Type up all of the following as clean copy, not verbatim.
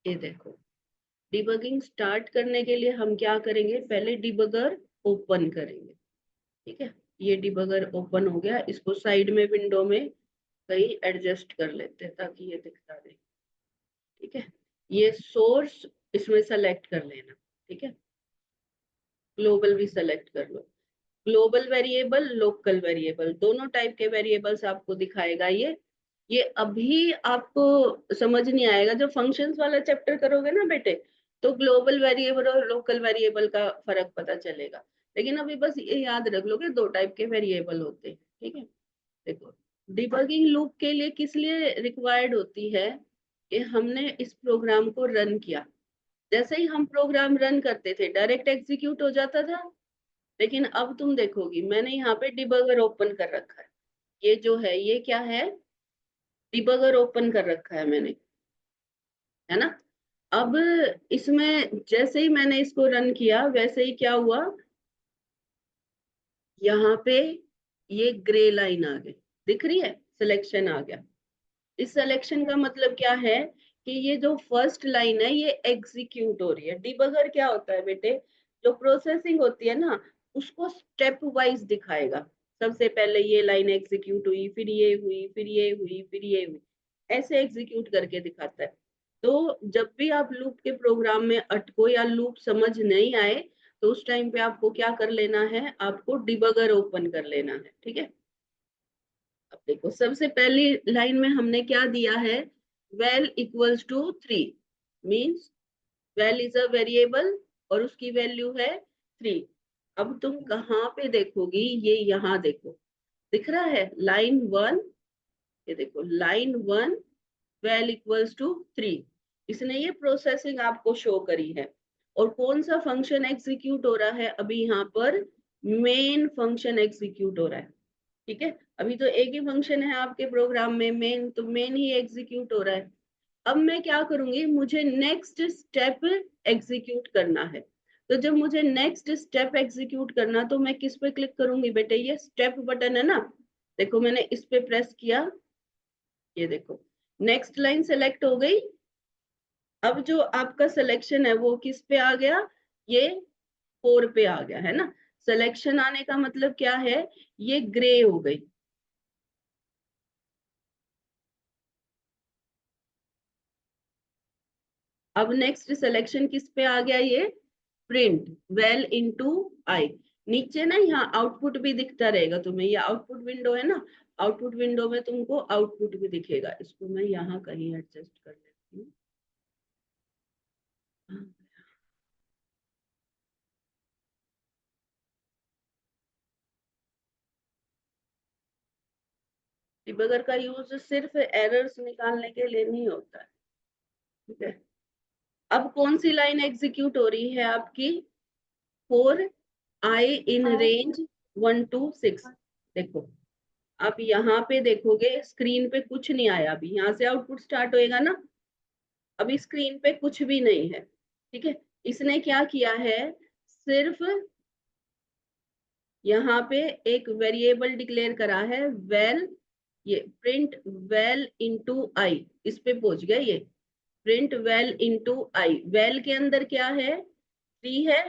ये देखो, debugging start करने के लिए हम क्या करेंगे, पहले डिबगर ओपन करेंगे। ठीक है, ये डिबगर ओपन हो गया, इसको साइड में विंडो में कहीं एडजस्ट कर लेते हैं ताकि ये दिखता रहे। ठीक है, ये सोर्स इसमें सेलेक्ट कर लेना। ठीक है, ग्लोबल भी सेलेक्ट कर लो। ग्लोबल वेरिएबल, लोकल वेरिएबल, दोनों टाइप के वेरिएबल्स आपको दिखाएगा ये अभी आपको समझ नहीं आएगा। जब फंक्शंस वाला चैप्टर करोगे ना बेटे, तो ग्लोबल वेरिएबल और लोकल वेरिएबल का फर्क पता चलेगा। लेकिन अभी बस ये याद रख लो कि दो टाइप के वेरिएबल होते हैं। ठीक है, देखो, डिबगिंग लूप के लिए किस लिए रिक्वायर्ड होती है कि हमने इस प्रोग्राम को रन किया, जैसे ही हम प्रोग्राम रन करते थे डायरेक्ट एग्जीक्यूट हो जाता था। लेकिन अब तुम देखोगी मैंने यहाँ पे डिबगर ओपन कर रखा है। ये जो है ये क्या है, डिबगर ओपन कर रखा है मैंने, है ना। अब इसमें जैसे ही मैंने इसको रन किया वैसे ही क्या हुआ, यहाँ पे ये ग्रे लाइन आ गई, दिख रही है, सिलेक्शन आ गया। इस सिलेक्शन का मतलब क्या है कि ये जो फर्स्ट लाइन है ये एग्जीक्यूट हो रही है। डिबगर क्या होता है बेटे, जो प्रोसेसिंग होती है ना उसको स्टेप वाइज दिखाएगा। सबसे पहले ये लाइन एग्जीक्यूट हुई, फिर ये हुई, फिर ये हुई, फिर ये हुई, ऐसे एग्जीक्यूट करके दिखाता है। तो जब भी आप लूप के प्रोग्राम में अटको या लूप समझ नहीं आए, तो उस टाइम पे आपको क्या कर लेना है, आपको डिबगर ओपन कर लेना है। ठीक है, अब देखो सबसे पहली लाइन में हमने क्या दिया है, well equals to 3, means well is a variable और उसकी वैल्यू है 3। अब तुम कहाँ पे देखोगी, ये यहाँ देखो, दिख रहा है लाइन 1, ये देखो लाइन 1 वेल इक्वल्स टू 3, इसने ये प्रोसेसिंग आपको शो करी है। और कौन सा फंक्शन एग्जीक्यूट हो रहा है अभी यहाँ पर, मेन फंक्शन एग्जीक्यूट हो रहा है। ठीक है, अभी तो एक ही फंक्शन है आपके प्रोग्राम में मेन, तो मेन ही एग्जीक्यूट हो रहा है। अब मैं क्या करूंगी, मुझे नेक्स्ट स्टेप एग्जीक्यूट करना है। तो जब मुझे नेक्स्ट स्टेप एग्जीक्यूट करना, तो मैं किस पे क्लिक करूंगी बेटे, ये स्टेप बटन है ना, देखो मैंने इस पे प्रेस किया, ये देखो नेक्स्ट लाइन सेलेक्ट हो गई। अब जो आपका सिलेक्शन है वो किस पे आ गया, ये 4 पे आ गया, है ना। सिलेक्शन आने का मतलब क्या है, ये ग्रे हो गई। अब नेक्स्ट सिलेक्शन किस पे आ गया, ये प्रिंट वेल इनटू आई। नीचे ना यहाँ आउटपुट भी दिखता रहेगा तुम्हें, ये आउटपुट विंडो है ना, आउटपुट विंडो में तुमको आउटपुट भी दिखेगा। इसको मैं यहाँ कहीं एडजस्ट कर लेती हूँ। डिबगर का यूज सिर्फ एरर्स निकालने के लिए नहीं होता है। ठीक है, अब कौन सी लाइन एग्जीक्यूट हो रही है आपकी, 4 आई इन रेंज 1 to 6। देखो आप यहाँ पे देखोगे स्क्रीन पे कुछ नहीं आया, अभी यहाँ से आउटपुट स्टार्ट होएगा ना, अभी स्क्रीन पे कुछ भी नहीं है। ठीक है, इसने क्या किया है, सिर्फ यहाँ पे एक वेरिएबल डिक्लेयर करा है वेल, ये प्रिंट वेल इनटू आई, इस पे पहुंच गया ये, print well into I. Well के अंदर क्या है, 3 है,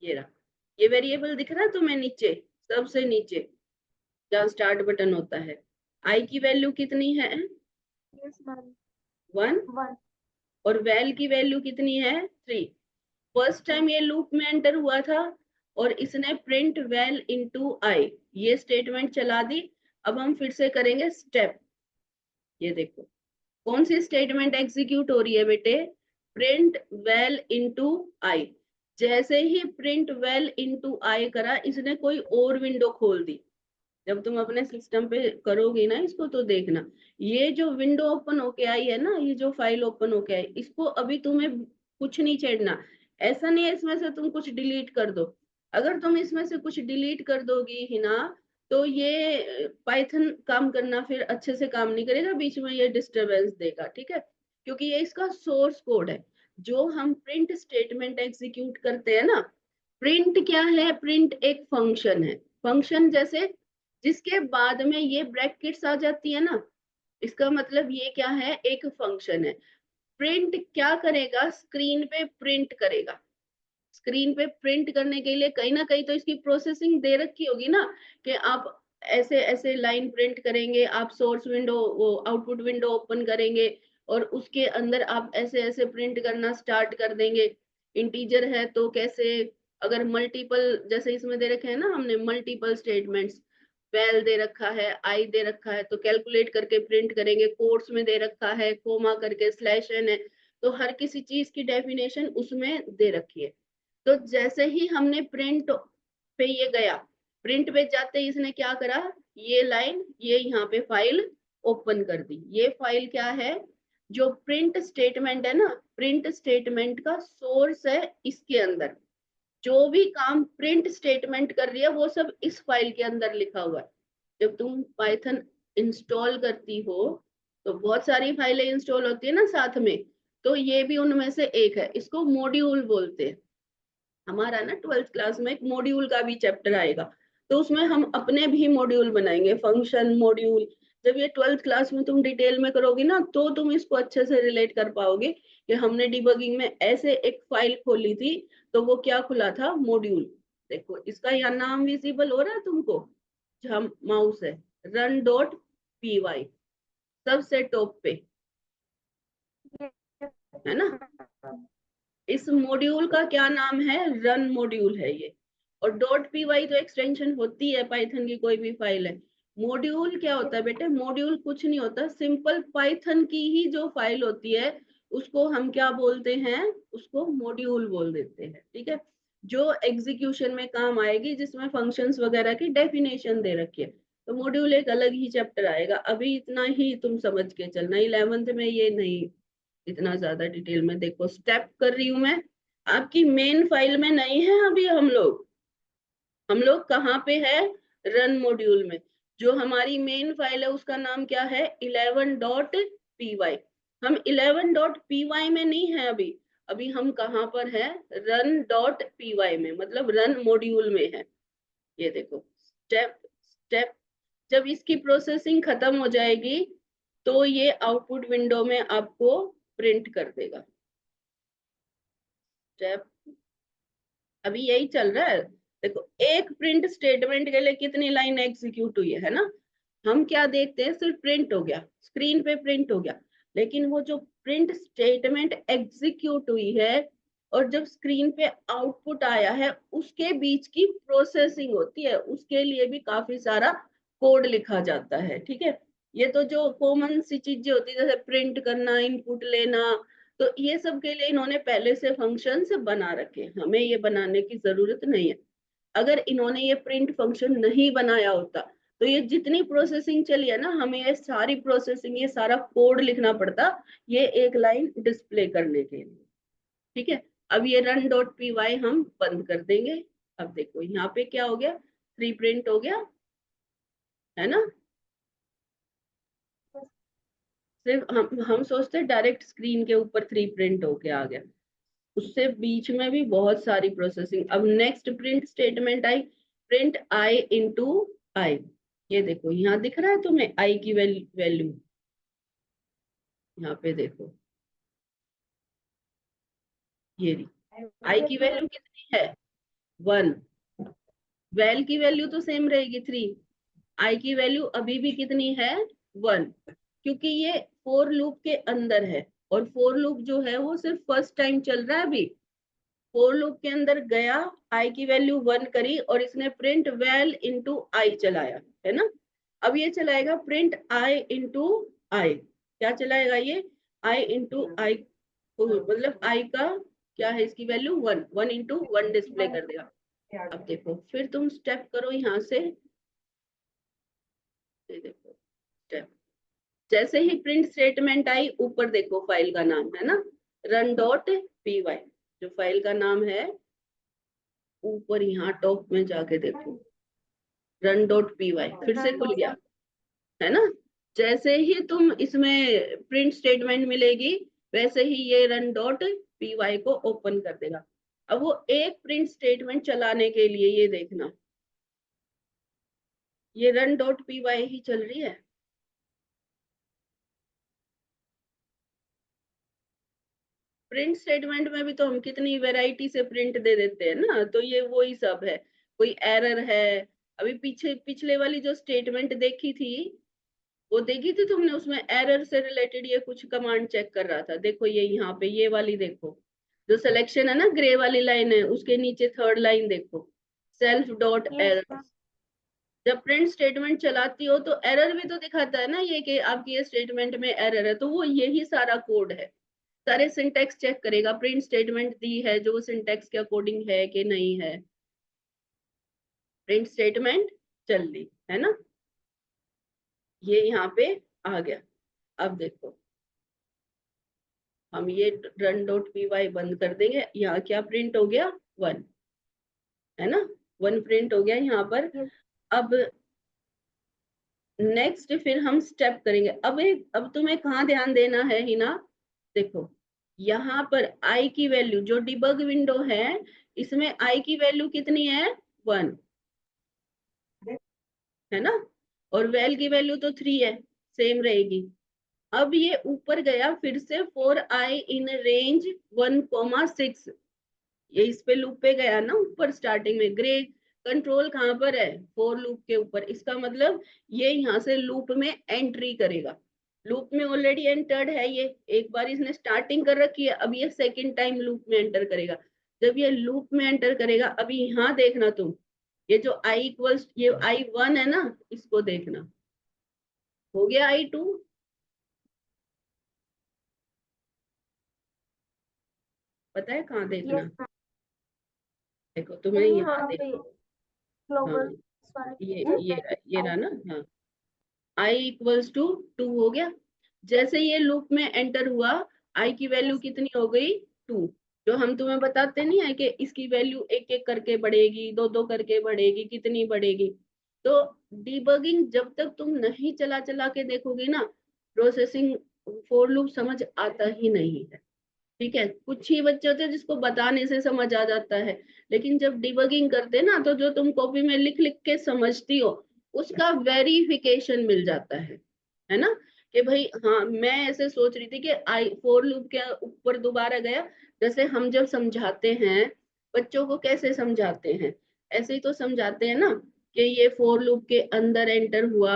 ये रहा, ये वेरिएबल दिख रहा है तुम्हें नीचे, सबसे नीचे जहाँ स्टार्ट बटन होता है। आई की वैल्यू कितनी है, 1, और वेल की वैल्यू कितनी है, 3। फर्स्ट टाइम ये लूप में एंटर हुआ था और इसने प्रिंट वेल इनटू आई ये स्टेटमेंट चला दी। अब हम फिर से करेंगे स्टेप, ये देखो कौन सी स्टेटमेंट एग्जीक्यूट हो रही है बेटे, प्रिंट वेल इनटू आई। जैसे ही प्रिंट वेल इनटू आई करा, इसने कोई और विंडो खोल दी। जब तुम अपने सिस्टम पे करोगी ना इसको, तो देखना ये जो विंडो ओपन होके आई है ना, ये जो फाइल ओपन होके आई, इसको अभी तुम्हें कुछ नहीं छेड़ना। ऐसा नहीं है इसमें से तुम कुछ डिलीट कर दो, अगर तुम इसमें से कुछ डिलीट कर दोगी ही ना, तो ये पाइथन काम करना फिर अच्छे से काम नहीं करेगा, बीच में ये डिस्टरबेंस देगा। ठीक है, क्योंकि ये इसका सोर्स कोड है। जो हम प्रिंट स्टेटमेंट एग्जीक्यूट करते हैं ना, प्रिंट क्या है, प्रिंट एक फंक्शन है। फंक्शन जैसे जिसके बाद में ये ब्रैकेट्स आ जाती है ना, इसका मतलब ये क्या है, एक फंक्शन है। प्रिंट क्या करेगा, स्क्रीन पे प्रिंट करेगा। स्क्रीन पे प्रिंट करने के लिए कहीं ना कहीं तो इसकी प्रोसेसिंग दे रखी होगी ना, कि आप ऐसे ऐसे लाइन प्रिंट करेंगे, आप सोर्स विंडो, वो आउटपुट विंडो ओपन करेंगे और उसके अंदर आप ऐसे ऐसे प्रिंट करना स्टार्ट कर देंगे। इंटीजर है तो कैसे, अगर मल्टीपल, जैसे इसमें दे रखे हैं ना हमने मल्टीपल स्टेटमेंट्स, वेल दे रखा है, आई दे रखा है तो कैलकुलेट करके प्रिंट करेंगे, कोट्स में दे रखा है, कोमा करके स्लैश एन है, तो हर किसी चीज की डेफिनेशन उसमें दे रखी है। तो जैसे ही हमने प्रिंट पे ये गया, प्रिंट पे जाते ही इसने क्या करा, ये लाइन, ये यहाँ पे फाइल ओपन कर दी। ये फाइल क्या है, जो प्रिंट स्टेटमेंट है ना, प्रिंट स्टेटमेंट का सोर्स है इसके अंदर। जो भी काम प्रिंट स्टेटमेंट कर रही है वो सब इस फाइल के अंदर लिखा हुआ है। जब तुम पाइथन इंस्टॉल करती हो तो बहुत सारी फाइलें इंस्टॉल होती है ना साथ में, तो ये भी उनमें से एक है। इसको मॉड्यूल बोलते हैं। हमारा ना 12th क्लास में एक मॉड्यूल का भी चैप्टर आएगा, तो उसमें हम अपने भी मॉड्यूल बनाएंगे, फंक्शन मॉड्यूल। जब ये 12th क्लास में तुम डिटेल में करोगी ना, तो तुम इसको अच्छे से रिलेट कर पाओगे कि हमने डिबगिंग में ऐसे एक फाइल खोली थी, तो वो क्या खुला था, मॉड्यूल। देखो इसका यहाँ नाम विजिबल हो रहा है तुमको, जहाँ माउस है, रन डॉट पी वाई, सबसे टॉप पे है ना। इस मॉड्यूल का क्या नाम है, रन मॉड्यूल है ये। और डॉट पी वाई तो एक्सटेंशन होती है पाइथन की, कोई भी फाइल है। मॉड्यूल क्या होता है बेटे, मॉड्यूल कुछ नहीं होता, सिंपल पाइथन की ही जो फाइल होती है उसको हम क्या बोलते हैं, उसको मॉड्यूल बोल देते हैं, ठीक है। जो एग्जीक्यूशन में काम आएगी, जिसमें फंक्शंस वगैरह की डेफिनेशन दे रखी है, तो मॉड्यूल एक अलग ही चैप्टर आएगा। अभी इतना ही तुम समझ के चलना, 11th में ये नहीं इतना ज्यादा डिटेल में। देखो स्टेप कर रही हूं मैं, आपकी मेन फाइल में नहीं है अभी। हम लोग कहाँ पे है, रन मॉड्यूल में। जो हमारी मेन फाइल है उसका नाम क्या है, 11.py। हम 11.py में नहीं है अभी। अभी हम कहाँ पर है, run.py में, मतलब रन मॉड्यूल में है। ये देखो स्टेप स्टेप, जब इसकी प्रोसेसिंग खत्म हो जाएगी तो ये आउटपुट विंडो में आपको प्रिंट कर देगा। स्टेप अभी यही चल रहा है। देखो एक प्रिंट स्टेटमेंट के लिए कितनी लाइन एग्जीक्यूट हुई है ना। हम क्या देखते हैं, सिर्फ प्रिंट हो गया, स्क्रीन पे प्रिंट हो गया, लेकिन वो जो प्रिंट स्टेटमेंट एग्जीक्यूट हुई है और जब स्क्रीन पे आउटपुट आया है, उसके बीच की प्रोसेसिंग होती है, उसके लिए भी काफी सारा कोड लिखा जाता है, ठीक है। ये तो जो कॉमन सी चीजें होती है, जैसे प्रिंट करना, इनपुट लेना, तो ये सब के लिए इन्होंने पहले से फंक्शंस बना रखे हैं, हमें ये बनाने की जरूरत नहीं है। अगर इन्होंने ये प्रिंट फंक्शन नहीं बनाया होता तो ये जितनी प्रोसेसिंग चली है ना, हमें ये सारी प्रोसेसिंग, ये सारा कोड लिखना पड़ता ये एक लाइन डिस्प्ले करने के लिए, ठीक है। अब ये रन डॉट पी वाई हम बंद कर देंगे। अब देखो यहाँ पे क्या हो गया, 3 प्रिंट हो गया, है ना। सिर्फ हम सोचते डायरेक्ट स्क्रीन के ऊपर 3 प्रिंट होके आ गया, उससे बीच में भी बहुत सारी प्रोसेसिंग। अब next print statement I, print I into आई। ये देखो यहाँ दिख रहा है तुम्हें आई की वैल्यू, यहाँ पे देखो, ये आई की वैल्यू कितनी है, 1। वेल की वैल्यू तो सेम रहेगी 3, आई की वैल्यू अभी भी कितनी है, 1, क्योंकि ये फोर लूप के अंदर है। और फोर लूप जो है वो सिर्फ फर्स्ट टाइम चल रहा है अभी। फोर लूप के अंदर गया, आई की वैल्यू 1 करी और इसने प्रिंट वेल इंटू आई चलाया, है ना। अब ये चलाएगा प्रिंट आई इंटू आई, क्या चलाएगा ये, आई इंटू आई, मतलब आई का क्या है, इसकी वैल्यू 1, 1 इंटू 1 डिस्प्ले कर देगा। अब देखो फिर तुम स्टेप करो यहाँ से, ये देखो स्टेप, जैसे ही प्रिंट स्टेटमेंट आई, ऊपर देखो फाइल का नाम है ना, रन डॉट पी वाई, जो फाइल का नाम है, ऊपर यहाँ टॉप में जाके देखो, रन डॉट पी वाई फिर से खुल गया, है ना। जैसे ही तुम इसमें प्रिंट स्टेटमेंट मिलेगी, वैसे ही ये रन डॉट पी वाई को ओपन कर देगा। अब वो एक प्रिंट स्टेटमेंट चलाने के लिए, ये देखना, ये run dot P why he चल रही है। प्रिंट स्टेटमेंट में भी तो हम कितनी वैरायटी से प्रिंट दे देते हैं ना, तो ये वही सब है। कोई एरर है, अभी पीछे पिछले वाली जो स्टेटमेंट देखी थी, वो देखी थी तुमने, उसमें एरर से रिलेटेड ये कुछ कमांड चेक कर रहा था। देखो ये यहाँ पे ये वाली देखो, जो सिलेक्शन है ना ग्रे वाली लाइन है, उसके नीचे थर्ड लाइन देखो, सेल्फ डॉट एरर। जब प्रिंट स्टेटमेंट चलाती हो तो एरर भी तो दिखाता है ना ये, कि आपकी ये स्टेटमेंट में एरर है, तो वो यही सारा कोड है। सारे सिंटेक्स चेक करेगा, प्रिंट स्टेटमेंट दी है जो सिंटेक्स के अकॉर्डिंग है कि नहीं है। प्रिंट स्टेटमेंट चल दी है ना, ये यहाँ पे आ गया। अब देखो हम ये रन डॉट पी वाई बंद कर देंगे, यहाँ क्या प्रिंट हो गया, 1 है ना, 1 प्रिंट हो गया यहाँ पर। अब नेक्स्ट फिर हम स्टेप करेंगे। अब तुम्हें कहाँ ध्यान देना है हिना, देखो यहाँ पर आई की वैल्यू, जो डिबग विंडो है इसमें आई की वैल्यू कितनी है, 1 है ना, और वेल की वैल्यू तो 3 है, सेम रहेगी। अब ये ऊपर गया फिर से, फॉर आई इन रेंज 1,6, ये इस पे लूप पे गया ना ऊपर स्टार्टिंग में। ग्रे कंट्रोल कहाँ पर है, फोर लूप के ऊपर। इसका मतलब ये यहाँ से लूप में एंट्री करेगा। लूप में ऑलरेडी एंटर्ड है ये, एक बार इसने स्टार्टिंग कर रखी है, अब ये सेकंड टाइम लूप में एंटर करेगा। जब ये लूप में एंटर करेगा, अभी यहाँ देखना तुम, ये जो आई इक्वल्स, ये I1 है ना, इसको देखना, हो गया I2। पता है कहाँ देखना, देखो तुम्हें यहाँ देखो, हाँ ये रहा ना, हाँ आई इक्वल्स टू 2 हो गया। जैसे ये लूप में एंटर हुआ, आई की वैल्यू कितनी हो गई, 2। जो हम तुम्हें बताते नहीं है कि इसकी वैल्यू एक एक करके बढ़ेगी, दो दो करके बढ़ेगी, कितनी बढ़ेगी। तो डिबगिंग जब तक तुम नहीं चला चला के देखोगे ना, प्रोसेसिंग फॉर लूप समझ आता ही नहीं है। ठीक है, कुछ ही बच्चे होते हैं जिसको बताने से समझ आ जाता है, लेकिन जब डिबगिंग करते हैं ना, तो जो तुम कॉपी में लिख लिख के समझती हो, उसका वेरिफिकेशन मिल जाता है ना, कि भाई हाँ मैं ऐसे सोच रही थी कि आई फोर लूप के ऊपर दोबारा गया। जैसे हम जब समझाते हैं बच्चों को, कैसे समझाते हैं, ऐसे ही तो समझाते हैं ना, कि ये फोर लूप के अंदर एंटर हुआ,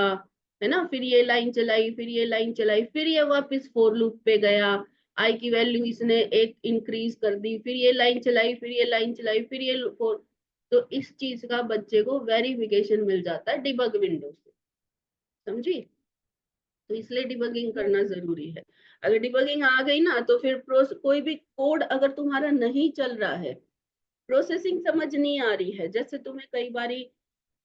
है ना, फिर ये लाइन चलाई, फिर ये लाइन चलाई, फिर ये वापस फोर लूप पे गया, आई की वैल्यू इसने एक इंक्रीज कर दी, फिर ये लाइन चलाई, फिर ये लाइन चलाई, फिर ये फोर। तो इस चीज का बच्चे को वेरिफिकेशन मिल जाता है डिबग विंडो से, समझी। तो इसलिए डिबगिंग करना जरूरी है। अगर डिबगिंग आ गई ना, तो फिर कोई भी कोड अगर तुम्हारा नहीं चल रहा है, प्रोसेसिंग समझ नहीं आ रही है, जैसे तुम्हें कई बारी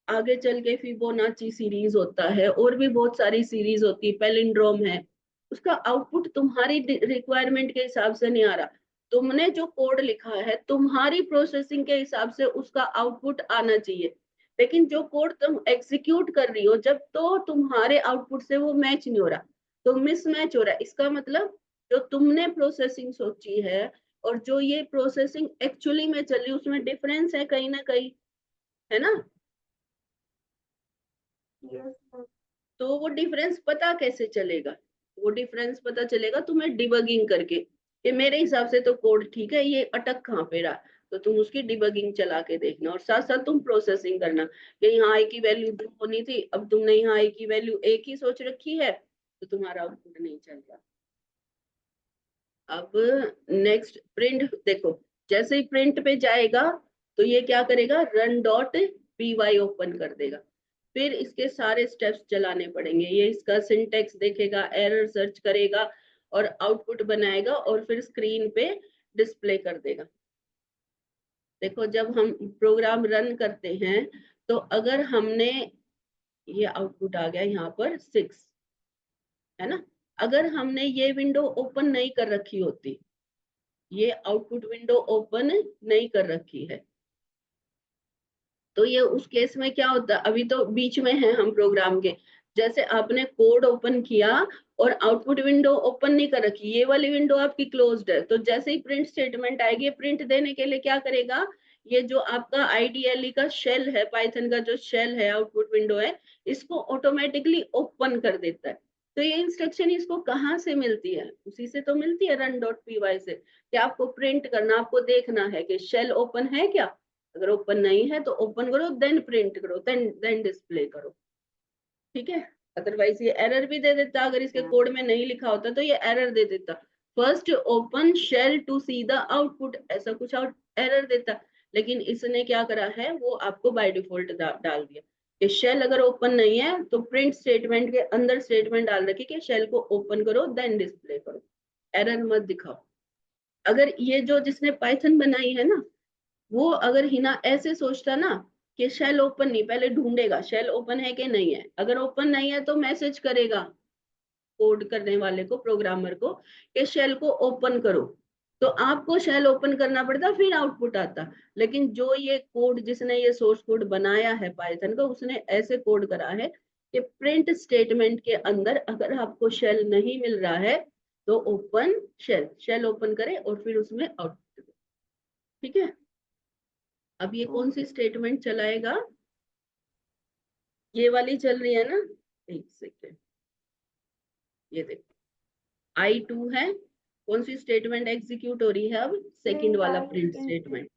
आगे चल के फिबोनाची सीरीज होता है, और भी बहुत सारी सीरीज होती है, पैलिंड्रोम है, उसका आउटपुट तुम्हारी रिक्वायरमेंट के हिसाब से नहीं आ रहा। तुमने जो कोड लिखा है तुम्हारी प्रोसेसिंग के हिसाब से उसका आउटपुट आना चाहिए, लेकिन जो कोड तुम एग्जीक्यूट कर रही हो, जब तो तुम्हारे आउटपुट से वो मैच नहीं हो रहा, तो मिसमैच हो रहा है। इसका मतलब जो तुमने प्रोसेसिंग सोची है और जो ये प्रोसेसिंग एक्चुअली में चल रही है, उसमें डिफरेंस है कहीं ना कहीं, है ना। तो वो डिफरेंस पता कैसे चलेगा, वो डिफरेंस पता चलेगा तुम्हें डिबगिंग करके, कि मेरे हिसाब से तो कोड ठीक है, ये अटक कहाँ पे रहा। तो तुम उसकी डिबगिंग चला के देखना, और साथ साथ तुम प्रोसेसिंग करना, कि यहाँ आई की वैल्यू 2 होनी थी, अब तुमने यहाँ आई की वैल्यू 1 ही सोच रखी है, तो तुम्हारा आउटपुट नहीं चल रहा। अब नेक्स्ट प्रिंट देखो, जैसे ही प्रिंट पे जाएगा, तो ये क्या करेगा, run dot P Y open कर देगा। फिर इसके सारे स्टेप्स चलाने पड़ेंगे, ये इसका सिंटेक्स देखेगा, एरर सर्च करेगा, और आउटपुट बनाएगा, और फिर स्क्रीन पे डिस्प्ले कर देगा। देखो जब हम प्रोग्राम रन करते हैं, तो अगर हमने, ये आउटपुट आ गया यहाँ पर 6, है ना, अगर हमने ये विंडो ओपन नहीं कर रखी होती, ये आउटपुट विंडो ओपन नहीं कर रखी है, तो ये उस केस में क्या होता है, अभी तो बीच में है हम प्रोग्राम के, जैसे आपने कोड ओपन किया और आउटपुट विंडो ओपन नहीं कर रखी, ये वाली विंडो आपकी क्लोज्ड है, तो जैसे ही प्रिंट स्टेटमेंट आएगी, प्रिंट देने के लिए क्या करेगा, ये जो आपका आईडीएलई का शेल है, पाइथन का जो शेल है, आउटपुट विंडो है, इसको ऑटोमेटिकली ओपन कर देता है। तो ये इंस्ट्रक्शन इसको कहाँ से मिलती है? उसी से तो मिलती है, रन डॉट पी से, कि आपको प्रिंट करना, आपको देखना है कि शेल ओपन है क्या। अगर ओपन नहीं है तो ओपन करो, देन प्रिंट करो, देन डिस्प्ले करो। ठीक है, अदरवाइज ये एरर भी दे देता, अगर इसके कोड में नहीं लिखा होता तो ये एरर दे देता, first open shell to see the output, ऐसा कुछ एरर देता। लेकिन इसने क्या करा है, वो आपको बाय डिफॉल्ट डाल दिया कि शेल अगर ओपन नहीं है तो प्रिंट स्टेटमेंट के अंदर स्टेटमेंट डाल रखी कि शेल को ओपन करो देन डिस्प्ले करो, एरर मत दिखाओ। अगर ये जो जिसने पाइथन बनाई है ना, वो अगर हिना ऐसे सोचता ना कि शेल ओपन नहीं, पहले ढूंढेगा शेल ओपन है कि नहीं है, अगर ओपन नहीं है तो मैसेज करेगा कोड करने वाले को, प्रोग्रामर को, कि शेल को ओपन करो, तो आपको शेल ओपन करना पड़ता, फिर आउटपुट आता। लेकिन जो ये कोड, जिसने ये सोर्स कोड बनाया है पाइथन का, उसने ऐसे कोड करा है कि प्रिंट स्टेटमेंट के अंदर अगर आपको शेल नहीं मिल रहा है तो ओपन शेल, शेल ओपन करे और फिर उसमें आउटपुट दे। ठीक है, अब ये कौन सी स्टेटमेंट चलाएगा? ये वाली चल रही है ना, एक सेकेंड, ये देखो I2 है, कौन सी स्टेटमेंट एग्जीक्यूट हो रही है अब? सेकंड वाला प्रिंट स्टेटमेंट।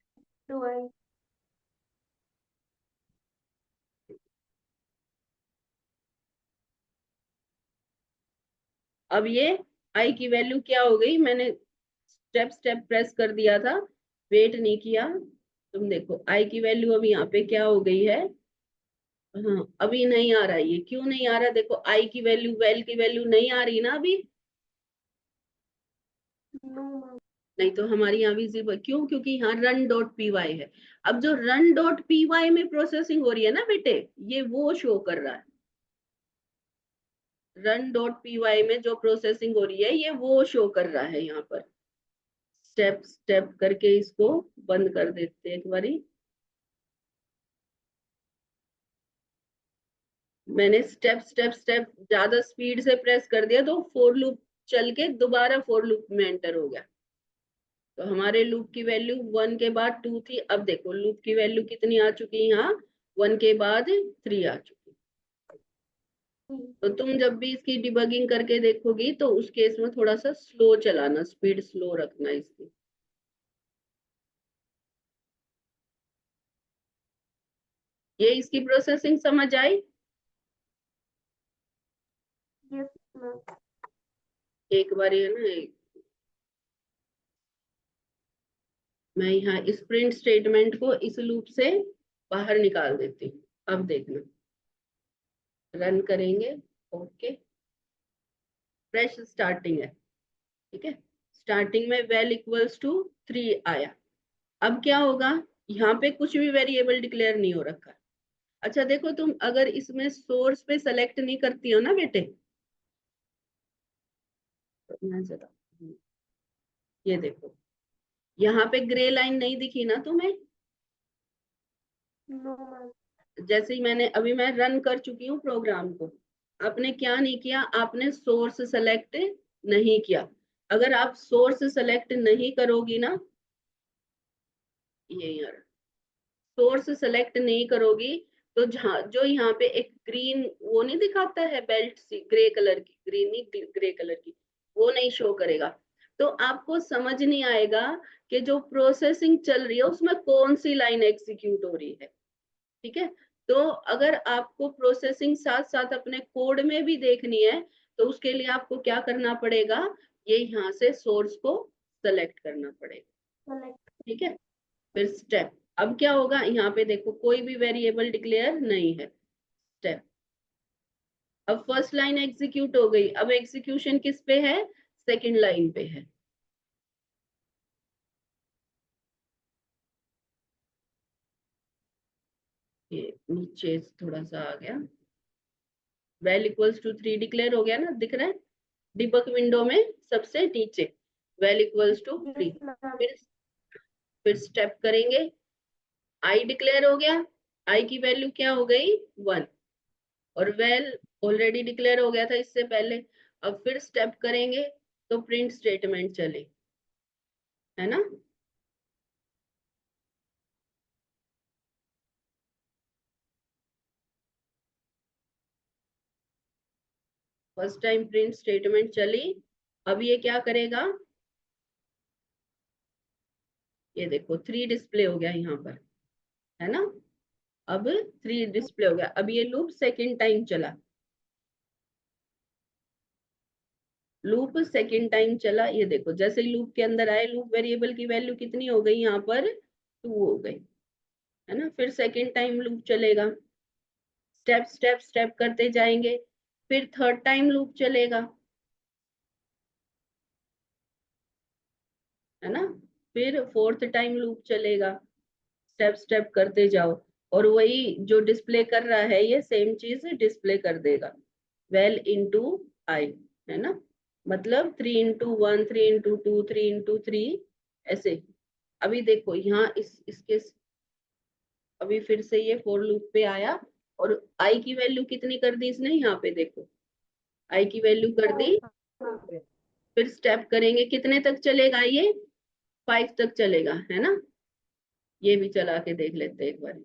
अब ये I की वैल्यू क्या हो गई, मैंने स्टेप स्टेप प्रेस कर दिया था, वेट नहीं किया, तुम देखो I की वैल्यू अब यहाँ पे क्या हो गई है। हाँ, अभी नहीं आ रहा, ये क्यों नहीं आ रहा? देखो I की वैल्यू, वेल की वैल्यू नहीं आ रही ना अभी, नहीं तो हमारी यहाँ विजिबल क्यों? क्योंकि यहाँ रन डॉट पी वाई है। अब जो रन डॉट पी वाई में प्रोसेसिंग हो रही है ना बेटे, ये वो शो कर रहा है, रन डॉट पी वाई में जो प्रोसेसिंग हो रही है ये वो शो कर रहा है यहाँ पर। स्टेप स्टेप करके इसको बंद कर देते एक बारी। मैंने स्टेप स्टेप स्टेप ज्यादा स्पीड से प्रेस कर दिया तो फोर लूप चल के दोबारा फोर लूप में एंटर हो गया। तो हमारे लूप की वैल्यू 1 के बाद 2 थी, अब देखो लूप की वैल्यू कितनी आ चुकी है यहाँ, 1 के बाद 3 आ चुकी। तो तुम जब भी इसकी डिबगिंग करके देखोगी तो उस केस में थोड़ा सा स्लो चलाना, स्पीड स्लो रखना इसकी। ये इसकी प्रोसेसिंग समझ आई? एक बार है ना, मैं यहाँ इस प्रिंट स्टेटमेंट को इस लूप से बाहर निकाल देती हूँ। अब देखना, रन करेंगे, ओके, फ्रेश स्टार्टिंग है, ठीक है, स्टार्टिंग में वेल इक्वल्स टू 3 आया। अब क्या होगा, यहाँ पे कुछ भी वेरिएबल डिक्लेयर नहीं हो रखा। अच्छा देखो, तुम अगर इसमें सोर्स पे सेलेक्ट नहीं करती हो ना बेटे, तो मैं जरा, ये देखो यहाँ पे ग्रे लाइन नहीं दिखी ना तुम्हें? जैसे ही मैंने अभी मैं रन कर चुकी हूँ प्रोग्राम को, आपने क्या नहीं किया, आपने सोर्स सेलेक्ट नहीं किया। अगर आप सोर्स सेलेक्ट नहीं करोगी ना, ये यार, सोर्स सेलेक्ट नहीं करोगी तो जहाँ जो यहाँ पे एक ग्रीन वो नहीं दिखाता है, बेल्ट सी ग्रे कलर की, ग्रीन नहीं ग्रे कलर की, वो नहीं शो करेगा। तो आपको समझ नहीं आएगा कि जो प्रोसेसिंग चल रही है उसमें कौन सी लाइन एग्जीक्यूट हो रही है। ठीक है, तो अगर आपको प्रोसेसिंग साथ साथ अपने कोड में भी देखनी है तो उसके लिए आपको क्या करना पड़ेगा, ये यहाँ से सोर्स को सेलेक्ट करना पड़ेगा। ठीक है, फिर स्टेप, अब क्या होगा, यहाँ पे देखो कोई भी वेरिएबल डिक्लेयर नहीं है, स्टेप, अब फर्स्ट लाइन एग्जीक्यूट हो गई, अब एग्जीक्यूशन किस पे है, सेकंड लाइन पे है। ये नीचे थोड़ा सा आ गया, वेल इक्वल्स टू 3 डिक्लेयर हो गया ना, दिख रहा है डिबग विंडो में सबसे नीचे, वेल इक्वल्स टू 3। फिर स्टेप करेंगे, आई डिक्लेयर हो गया, आई की वैल्यू क्या हो गई 1, और वेल ऑलरेडी डिक्लेयर हो गया था इससे पहले। अब फिर स्टेप करेंगे तो प्रिंट स्टेटमेंट चले, है ना। फर्स्ट टाइम प्रिंट स्टेटमेंट चली, अब ये क्या करेगा, ये देखो 3 डिस्प्ले हो गया यहाँ पर, है ना। अब 3 डिस्प्ले हो गया। अब ये लूप सेकेंड टाइम चला, लूप सेकेंड टाइम चला, ये देखो जैसे ही लूप के अंदर आए, लूप वेरिएबल की वैल्यू कितनी हो गई यहाँ पर, 2 हो गई, है ना। फिर सेकेंड टाइम लूप चलेगा, स्टेप स्टेप स्टेप करते जाएंगे। फिर थर्ड टाइम लूप चलेगा, है ना। फिर फोर्थ टाइम लूप चलेगा, स्टेप स्टेप करते जाओ, और वही जो डिस्प्ले कर रहा है ये सेम चीज डिस्प्ले कर देगा, वेल इंटू आई, है ना। मतलब 3 into 1, 3 into 2, 3 into 3, ऐसे। अभी देखो यहाँ इसके, अभी फिर से ये फोर लूप पे आया, और आई की वैल्यू कितनी कर दी इसने, यहाँ पे देखो आई की वैल्यू कर दी। फिर स्टेप करेंगे, कितने तक चलेगा ये, 5 तक चलेगा, है ना। ये भी चला के देख लेते हैं एक बार।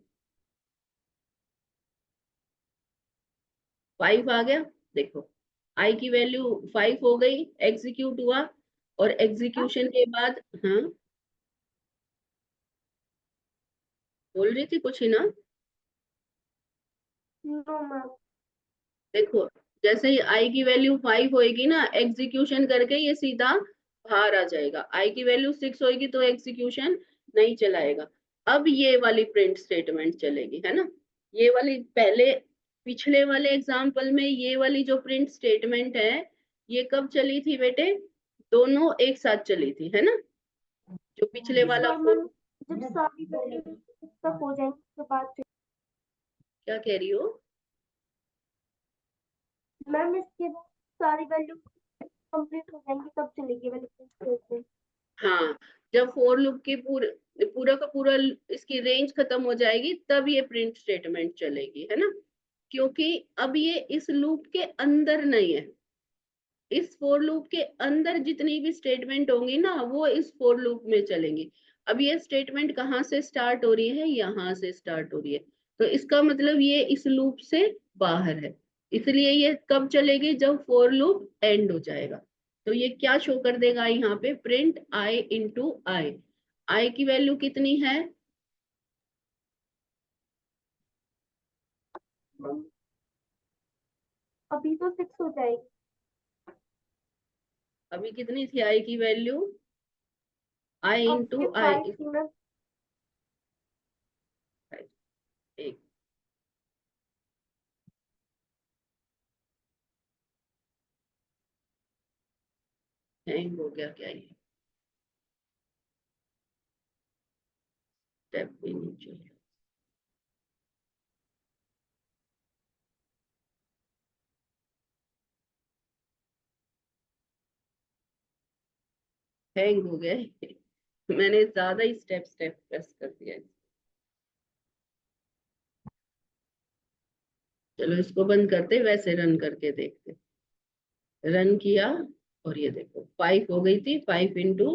5 आ गया, देखो आई की वैल्यू 5 हो गई, एग्जीक्यूट हुआ, और एग्जीक्यूशन के बाद, हाँ बोल रही थी कुछ ही ना। No ma'am. देखो जैसे ही आई की वैल्यू 5 होएगी ना, एग्जीक्यूशन करके ये सीधा बाहर आ जाएगा। आई की वैल्यू 6 होएगी तो एग्जीक्यूशन नहीं चलाएगा। अब ये वाली प्रिंट स्टेटमेंट चलेगी, है ना। ये वाली पहले, पिछले वाले एग्जाम्पल में ये वाली जो प्रिंट स्टेटमेंट है, ये कब चली थी बेटे, दोनों एक साथ चली थी, है ना। जो पिछले इस वाला बार मैम जब सारी वैल्यू तक हो जाएंगी उसके बाद फिर क्या कह रही हो, मैम इसके बाद सारी वैल्यू कंप्लीट हो जाएंगी तब चलेगी वाली स्टेटमेंट। हाँ, जब फोर लूप की पूरे पूरा का पूरा इसकी रेंज खत्म हो जाएगी तब ये प्रिंट स्टेटमेंट चलेगी, है ना। क्योंकि अब ये इस लूप के अंदर नहीं है, इस फोर लूप के अंदर जितनी भी स्टेटमेंट होंगी ना वो इस फोर लूप में चलेंगी। अब ये स्टेटमेंट कहाँ से स्टार्ट हो रही है, यहाँ से स्टार्ट हो रही है, तो इसका मतलब ये इस लूप से बाहर है। इसलिए ये कब चलेगी, जब फोर लूप एंड हो जाएगा। तो ये क्या शो कर देगा यहाँ पे, प्रिंट आई इंटू आई। आई की वैल्यू कितनी है, अभी तो 6 हो जाएगी। अभी कितनी थी आई की वैल्यू, आई अब इंटू ये आई, 5 थी मैम। एक हैंग हो गया क्या ये, स्टेप भी नहीं चल रहा। हैंग हो गया है। मैंने ज्यादा ही स्टेप स्टेप प्रेस कर दिया है। चलो इसको बंद करते, वैसे रन करके देखते। रन किया, और ये देखो 5 हो गई थी, 5 into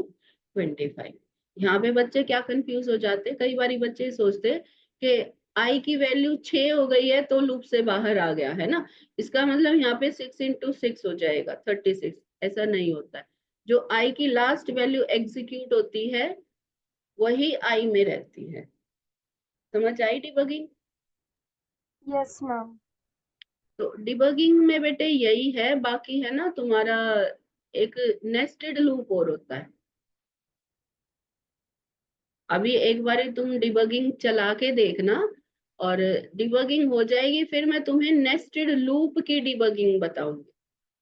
25। यहाँ पे बच्चे क्या कंफ्यूज हो जाते, कई बार बच्चे सोचते कि आई की वैल्यू 6 हो गई है तो लूप से बाहर आ गया, है ना। इसका मतलब यहाँ पे 6 into 6 हो जाएगा 36। ऐसा नहीं होता है। जो आई की लास्ट वैल्यू एग्जीक्यूट होती है वही आई में रहती है। समझ आई डिबगिंग। Yes ma'am. तो डिबगिंग में बेटे यही है, बाकी है ना तुम्हारा एक नेस्टेड लूप और होता है। अभी एक बार तुम डिबगिंग चला के देखना, और डिबगिंग हो जाएगी फिर मैं तुम्हें नेस्टेड लूप की डिबगिंग बताऊंगी।